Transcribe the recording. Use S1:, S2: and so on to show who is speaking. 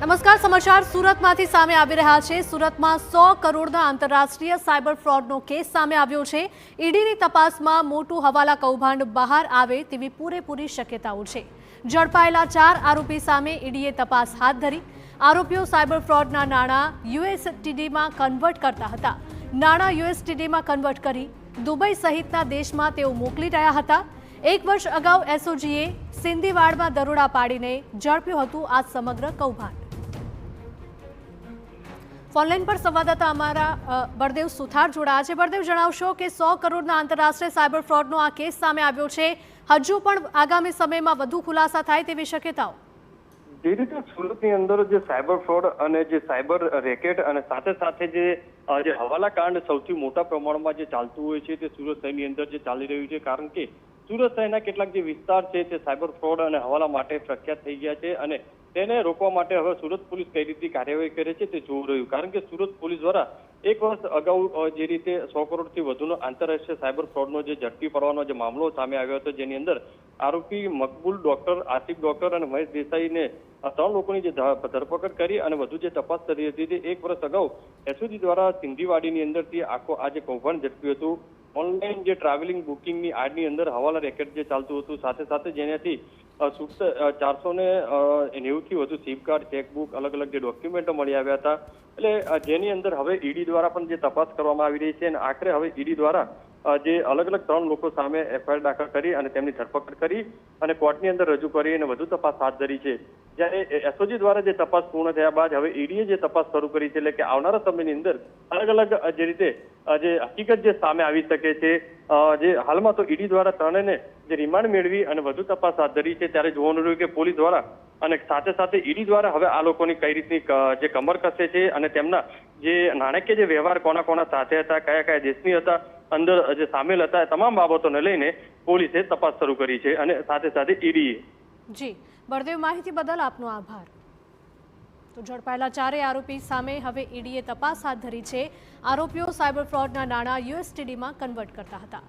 S1: નમસ્કાર, સમાચાર સુરતમાંથી સામે આવી રહ્યા છે। સુરતમાં 100 કરોડના આંતરરાષ્ટ્રીય સાયબર ફ્રોડનો કેસ સામે આવ્યો છે। ઈડીની તપાસમાં મોટું હવાલા કૌભાંડ બહાર આવે તેવી પૂરેપૂરી શક્યતાઓ છે। ઝડપાયેલા 4 આરોપી સામે ઈડીએ તપાસ હાથ ધરી। આરોપીઓ સાયબર ફ્રોડના નાણાં યુએસડીટીમાં કન્વર્ટ કરતા હતા। નાણાં યુએસડીટીમાં કન્વર્ટ કરી દુબઈ સહિતના દેશમાં તેઓ મોકલી રહ્યા હતા। 1 વર્ષ અગાઉ એસઓજીએ સિંદીવાડમાં દરોડા પાડીને ઝડપ્યું હતું આ સમગ્ર કૌભાંડ। ફોનલાઈન પર સંવાદદાતા અમારા બળદેવ સુથાર જોડાયા છે। બળદેવ, જણાવશો કે 100 કરોડના આંતરરાષ્ટ્રીય સાયબર ફ્રોડનો આ કેસ સામે આવ્યો છે। હજુ પણ આગામી સમયમાં વધુ ખુલાસા થાય તેવી શક્યતાઓ?
S2: જે રીતે સુરતની અંદર જે સાયબર ફ્રોડ અને જે સાયબર રેકેટ અને સાથે જે હવાલા કાંડ સૌથી મોટા પ્રમાણમાં જે ચાલતું હોય છે તે સુરત શહેરની અંદર જે ચાલી રહ્યું છે, કારણ કે સુરત શહેરના કેટલાક જે વિસ્તાર છે તે સાયબર ફ્રોડ અને હવાલા માટે પ્રખ્યાત થઈ ગયા છે અને તેને રોકવા માટે હવે સુરત પોલીસ કઈ રીતની કાર્યવાહી કરે છે તે જોવું રહ્યું। કારણ કે સુરત પોલીસ દ્વારા 1 વર્ષ અગાઉ જે રીતે 100 કરોડથી વધુનો આંતરરાષ્ટ્રીય સાયબર ફ્રોડનો જે ઝડપી પડવાનો જે મામલો સામે આવ્યો હતો, જેની અંદર આરોપી મકબૂલ ડોક્ટર, આસિફ ડોક્ટર અને મહેશ દેસાઈને 3 લોકોની જે ધરપકડ કરી અને વધુ જે તપાસ કરી હતી તે 1 વર્ષ અગાઉ એસઓજી દ્વારા સિંધીવાડીની અંદરથી આખો આ જે કૌભાંડ ઝડપ્યું હતું। ઓનલાઈન જે ટ્રાવેલિંગ બુકિંગની આડની અંદર હવાલા રેકેટ જે ચાલતું હતું, સાથે જેનાથી 490થી વધુ સિમ કાર્ડ, ચેકબુક, અલગ જે ડોક્યુમેન્ટો મળી આવ્યા હતા। એટલે જેની અંદર હવે ઈડી દ્વારા પણ જે તપાસ કરવામાં આવી રહી છે અને આખરે હવે ઈડી દ્વારા જે અલગ 3 લોકો સામે એફઆઈઆર દાખલ કરી અને તેમની ધરપકડ કરી અને કોર્ટની અંદર રજૂ કરી અને વધુ તપાસ હાથ ધરી છે। જ્યારે એસઓજી દ્વારા જે તપાસ પૂર્ણ થયા બાદ હવે ઈડીએ જે તપાસ શરૂ કરી છે, એટલે કે આવનારા સમયની અંદર અલગ જે રીતે જે હકીકત જે સામે આવી શકે છે। જે હાલમાં તો ઈડી દ્વારા 3ને જે રિમાન્ડ મેળવી અને વધુ તપાસ હાથ ધરી છે, ત્યારે જોવાનું રહ્યું કે પોલીસ દ્વારા અને સાથે ઈડી દ્વારા હવે આ લોકોની કઈ રીતની જે કમર કસે છે અને તેમના જે નાણાકીય જે વ્યવહાર કોના સાથે હતા, કયા દેશની હતા, અંદર જે સામેલ હતા, તમામ બાબતોને લઈને પોલીસે તપાસ શરૂ કરી છે અને સાથે ઈડીએ।
S1: જી બળદેવ, માહિતી બદલ આપનો આભાર। તો ઝડપાયેલા 4 આરોપી સામે હવે ઈડીએ તપાસ હાથ ધરી છે। આરોપીઓ સાયબર ફ્રોડના નાણાં યુએસડીટીમાં કન્વર્ટ કરતા હતા।